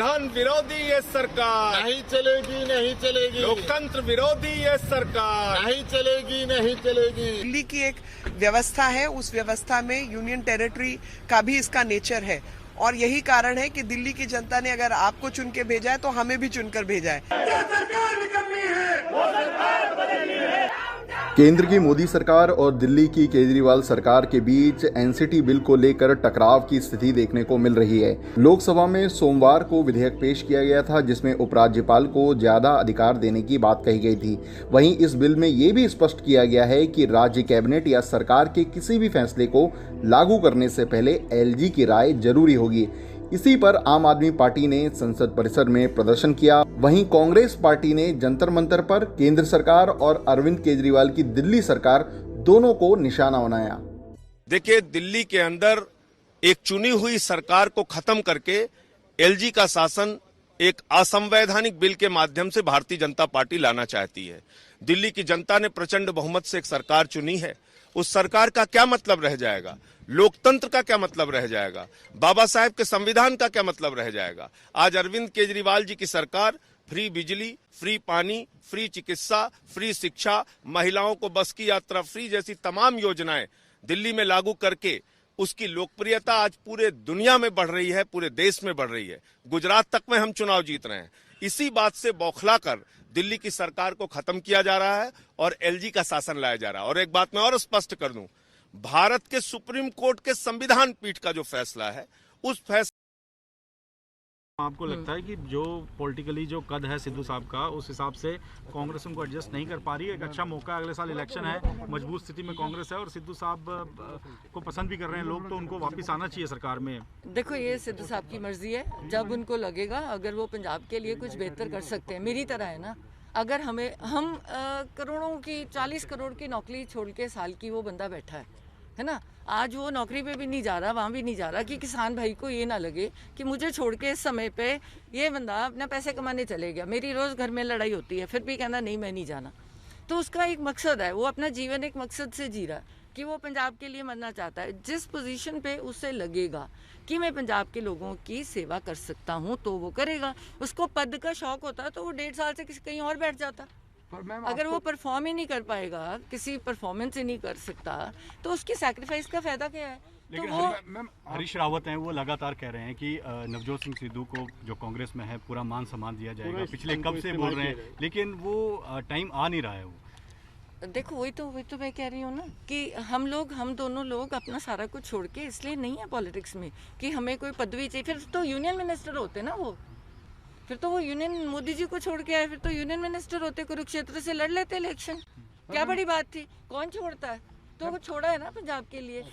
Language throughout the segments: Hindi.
संविधान विरोधी ये सरकार नहीं चलेगी, नहीं चलेगी। लोकतंत्र विरोधी ये सरकार नहीं चलेगी, नहीं चलेगी। दिल्ली की एक व्यवस्था है, उस व्यवस्था में यूनियन टेरिटरी का भी इसका नेचर है और यही कारण है कि दिल्ली की जनता ने अगर आपको चुन के भेजा है तो हमें भी चुनकर भेजा है। केंद्र की मोदी सरकार और दिल्ली की केजरीवाल सरकार के बीच एनसीटी बिल को लेकर टकराव की स्थिति देखने को मिल रही है। लोकसभा में सोमवार को विधेयक पेश किया गया था जिसमें उपराज्यपाल को ज्यादा अधिकार देने की बात कही गई थी। वहीं इस बिल में ये भी स्पष्ट किया गया है कि राज्य कैबिनेट या सरकार के किसी भी फैसले को लागू करने से पहले एलजी की राय जरूरी होगी। इसी पर आम आदमी पार्टी ने संसद परिसर में प्रदर्शन किया। वहीं कांग्रेस पार्टी ने जंतर मंतर पर केंद्र सरकार और अरविंद केजरीवाल की दिल्ली सरकार दोनों को निशाना बनाया। देखिए, दिल्ली के अंदर एक चुनी हुई सरकार को खत्म करके एलजी का शासन एक असंवैधानिक बिल के माध्यम से भारतीय जनता पार्टी लाना चाहती है। दिल्ली की जनता ने प्रचंड बहुमत से एक सरकार चुनी है। उस सरकार का क्या मतलब रह जाएगा? लोकतंत्र का क्या मतलब रह जाएगा? बाबा साहेब के संविधान का क्या मतलब रह जाएगा? आज अरविंद केजरीवाल जी की सरकार फ्री बिजली, फ्री पानी, फ्री चिकित्सा, फ्री शिक्षा, महिलाओं को बस की यात्रा फ्री जैसी तमाम योजनाएं दिल्ली में लागू करके उसकी लोकप्रियता आज पूरे दुनिया में बढ़ रही है, पूरे देश में बढ़ रही है। गुजरात तक में हम चुनाव जीत रहे हैं। इसी बात से बौखला कर दिल्ली की सरकार को खत्म किया जा रहा है और एलजी का शासन लाया जा रहा है। और एक बात मैं और स्पष्ट कर दूं, भारत के सुप्रीम कोर्ट के संविधान पीठ का जो फैसला है, उस फैसले आपको लगता है कि जो पॉलिटिकली जो कद है सिद्धू साहब का, उस हिसाब से कांग्रेस उनको एडजस्ट नहीं कर पा रही है? एक अच्छा मौका, अगले साल इलेक्शन है, मजबूत स्थिति में कांग्रेस है और सिद्धू साहब को पसंद भी कर रहे हैं लोग, तो उनको वापस आना चाहिए सरकार में। देखो, ये सिद्धू साहब की मर्जी है। जब उनको लगेगा अगर वो पंजाब के लिए कुछ बेहतर कर सकते हैं, मेरी तरह है ना, अगर हम करोड़ों की 40 करोड़ की नौकरी छोड़ के साल की वो बंदा बैठा है ना, आज वो नौकरी पे भी नहीं जा रहा, वहाँ भी नहीं जा रहा, कि किसान भाई को ये ना लगे कि मुझे छोड़ के इस समय पे ये बंदा अपना पैसे कमाने चले गया। मेरी रोज़ घर में लड़ाई होती है, फिर भी कहना नहीं मैं नहीं जाना। तो उसका एक मकसद है, वो अपना जीवन एक मकसद से जी रहा है कि वो पंजाब के लिए मरना चाहता है। जिस पोजीशन पे उसे लगेगा कि मैं पंजाब के लोगों की सेवा कर सकता हूँ तो वो करेगा। उसको पद का शौक होता है तो वो 1.5 साल से कहीं और बैठ जाता। अगर वो परफॉर्म ही नहीं कर पाएगा, किसी परफॉर्मेंस ही नहीं कर सकता, तो उसकी सैक्रिफाइस का फायदा क्या है? लेकिन तो वो हरीश रावत हैं, वो लगातार कह रहे हैं कि नवजोत सिंह सिद्धू को जो कांग्रेस में है पूरा मान सम्मान दिया जाएगा। पिछले कब से बोल रहे हैं, लेकिन वो टाइम आ नहीं रहा है। वो देखो, वही तो मैं कह रही हूँ ना कि हम दोनों लोग अपना सारा कुछ छोड़ के इसलिए नहीं है पॉलिटिक्स में कि हमें कोई पदवी चाहिए। फिर तो यूनियन मिनिस्टर होते ना वो, फिर तो वो यूनियन मोदी जी को छोड़ के आए, फिर तो यूनियन मिनिस्टर होते, कुरुक्षेत्र से लड़ लेते इलेक्शन। क्या बड़ी बात थी? कौन छोड़ता है? तो वो छोड़ा है ना पंजाब के लिए।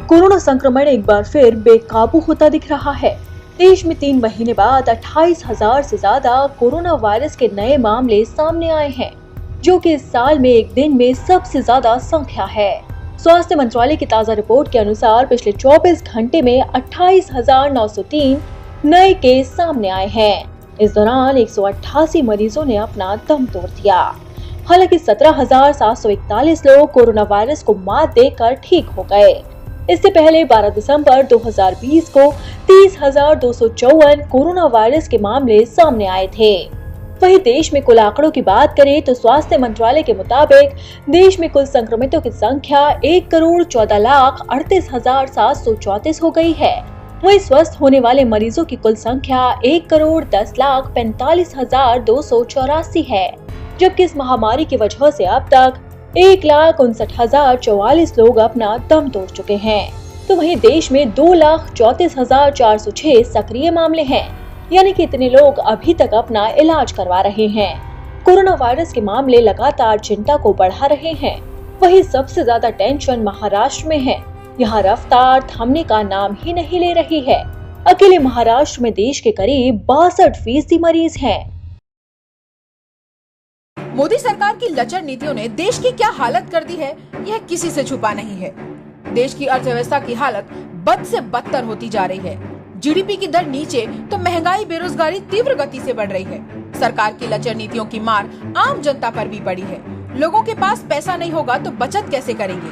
कोरोना संक्रमण एक बार फिर बेकाबू होता दिख रहा है। देश में 3 महीने बाद 28,000 से ज्यादा कोरोना वायरस के नए मामले सामने आए हैं, जो कि इस साल में एक दिन में सबसे ज्यादा संख्या है। स्वास्थ्य मंत्रालय की ताज़ा रिपोर्ट के अनुसार पिछले 24 घंटे में 28,903 नए केस सामने आए हैं। इस दौरान 188 मरीजों ने अपना दम तोड़ दिया। हालांकि 17,741 लोग कोरोना वायरस को मात देकर ठीक हो गए। इससे पहले 12 दिसंबर 2020 को 30,254 कोरोना वायरस के मामले सामने आए थे। वहीं देश में कुल आंकड़ों की बात करें तो स्वास्थ्य मंत्रालय के मुताबिक देश में कुल संक्रमितों की संख्या 1,14,38,734 हो गई है। वहीं स्वस्थ होने वाले मरीजों की कुल संख्या 1,10,45,284 है, जबकि इस महामारी की वजह से अब तक 1,59,044 लोग अपना दम तोड़ चुके हैं। तो वहीं देश में 2,34,406 सक्रिय मामले हैं, यानी कि इतने लोग अभी तक अपना इलाज करवा रहे हैं। कोरोना वायरस के मामले लगातार चिंता को बढ़ा रहे हैं। वहीं सबसे ज्यादा टेंशन महाराष्ट्र में है। यहाँ रफ्तार थमने का नाम ही नहीं ले रही है। अकेले महाराष्ट्र में देश के करीब 62% मरीज हैं। मोदी सरकार की लचर नीतियों ने देश की क्या हालत कर दी है, यह किसी से छुपा नहीं है। देश की अर्थव्यवस्था की हालत बद से बदतर होती जा रही है। जीडीपी की दर नीचे तो महंगाई, बेरोजगारी तीव्र गति से बढ़ रही है। सरकार की लचर नीतियों की मार आम जनता पर भी पड़ी है। लोगों के पास पैसा नहीं होगा तो बचत कैसे करेंगे?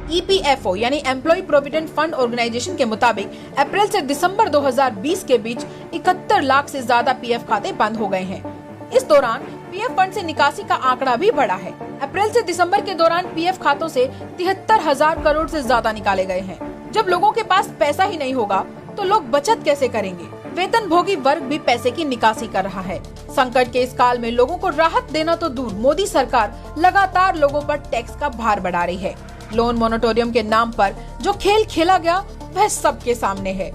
EPFO यानी एम्प्लॉय प्रोविडेंट फंड ऑर्गेनाइजेशन के मुताबिक अप्रैल से दिसंबर 2020 के बीच 71 लाख से ज्यादा पीएफ खाते बंद हो गए हैं। इस दौरान पीएफ फंड से निकासी का आंकड़ा भी बढ़ा है। अप्रैल से दिसंबर के दौरान पीएफ खातों से 73,000 करोड़ से ज्यादा निकाले गए हैं। जब लोगों के पास पैसा ही नहीं होगा तो लोग बचत कैसे करेंगे? वेतन भोगी वर्ग भी पैसे की निकासी कर रहा है। संकट के इस काल में लोगों को राहत देना तो दूर, मोदी सरकार लगातार लोगों पर टैक्स का भार बढ़ा रही है। लोन मोरेटोरियम के नाम पर जो खेल खेला गया वह सबके सामने है।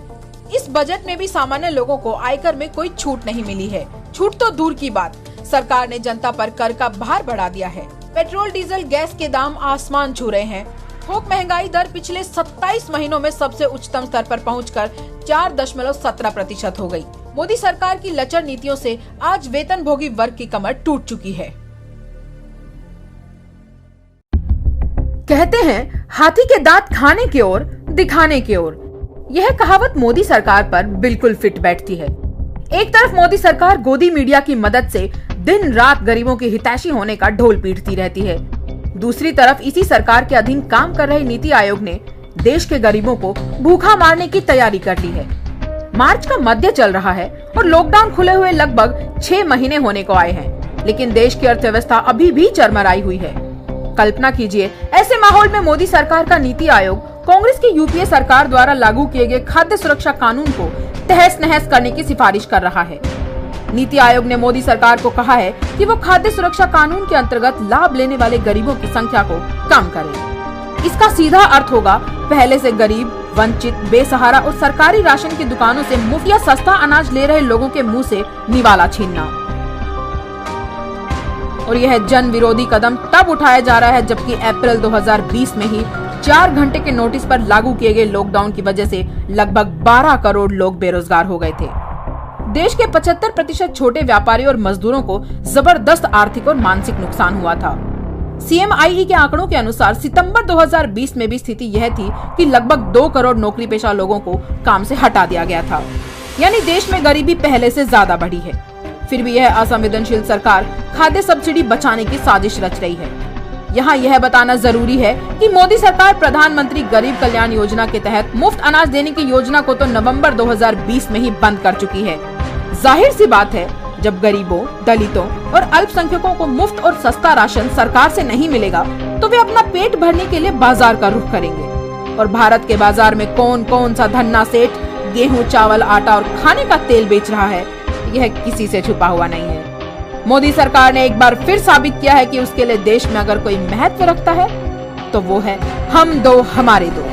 इस बजट में भी सामान्य लोगों को आयकर में कोई छूट नहीं मिली है। छूट तो दूर की बात, सरकार ने जनता पर कर का भार बढ़ा दिया है। पेट्रोल डीजल गैस के दाम आसमान छू रहे हैं। थोक महंगाई दर पिछले 27 महीनों में सबसे उच्चतम स्तर पर पहुंचकर 4.17% हो गई। मोदी सरकार की लचर नीतियों से आज वेतन भोगी वर्ग की कमर टूट चुकी है। कहते हैं हाथी के दांत खाने की ओर दिखाने की ओर। यह कहावत मोदी सरकार पर बिल्कुल फिट बैठती है। एक तरफ मोदी सरकार गोदी मीडिया की मदद से दिन रात गरीबों की हितैषी होने का ढोल पीटती रहती है, दूसरी तरफ इसी सरकार के अधीन काम कर रहे नीति आयोग ने देश के गरीबों को भूखा मारने की तैयारी कर ली है। मार्च का मध्य चल रहा है और लॉकडाउन खुले हुए लगभग 6 महीने होने को आए हैं, लेकिन देश की अर्थव्यवस्था अभी भी चरमराई हुई है। कल्पना कीजिए, ऐसे माहौल में मोदी सरकार का नीति आयोग कांग्रेस की यूपीए सरकार द्वारा लागू किए गए खाद्य सुरक्षा कानून को तहस नहस करने की सिफारिश कर रहा है। नीति आयोग ने मोदी सरकार को कहा है कि वो खाद्य सुरक्षा कानून के अंतर्गत लाभ लेने वाले गरीबों की संख्या को कम करे। इसका सीधा अर्थ होगा पहले से गरीब, वंचित, बेसहारा और सरकारी राशन की दुकानों से मुफ्त या सस्ता अनाज ले रहे लोगों के मुंह से निवाला छीनना। और यह जन विरोधी कदम तब उठाया जा रहा है जबकि अप्रैल 2020 में ही 4 घंटे के नोटिस पर लागू किए गए लॉकडाउन की वजह से लगभग 12 करोड़ लोग बेरोजगार हो गए थे। देश के 75% छोटे व्यापारी और मजदूरों को जबरदस्त आर्थिक और मानसिक नुकसान हुआ था। CMIE के आंकड़ों के अनुसार सितंबर 2020 में भी स्थिति यह थी कि लगभग 2 करोड़ नौकरी पेशा लोगों को काम से हटा दिया गया था, यानी देश में गरीबी पहले से ज्यादा बढ़ी है। फिर भी यह असंवेदनशील सरकार खाद्य सब्सिडी बचाने की साजिश रच रही है। यहाँ यह बताना जरूरी है कि मोदी सरकार प्रधानमंत्री गरीब कल्याण योजना के तहत मुफ्त अनाज देने की योजना को तो नवंबर 2020 में ही बंद कर चुकी है। जाहिर सी बात है, जब गरीबों, दलितों और अल्पसंख्यकों को मुफ्त और सस्ता राशन सरकार से नहीं मिलेगा तो वे अपना पेट भरने के लिए बाजार का रुख करेंगे। और भारत के बाजार में कौन कौन सा धन्ना सेठ गेहूं, चावल, आटा और खाने का तेल बेच रहा है, यह किसी से छुपा हुआ नहीं है। मोदी सरकार ने एक बार फिर साबित किया है कि उसके लिए देश में अगर कोई महत्व रखता है तो वो है हम दो हमारे दो।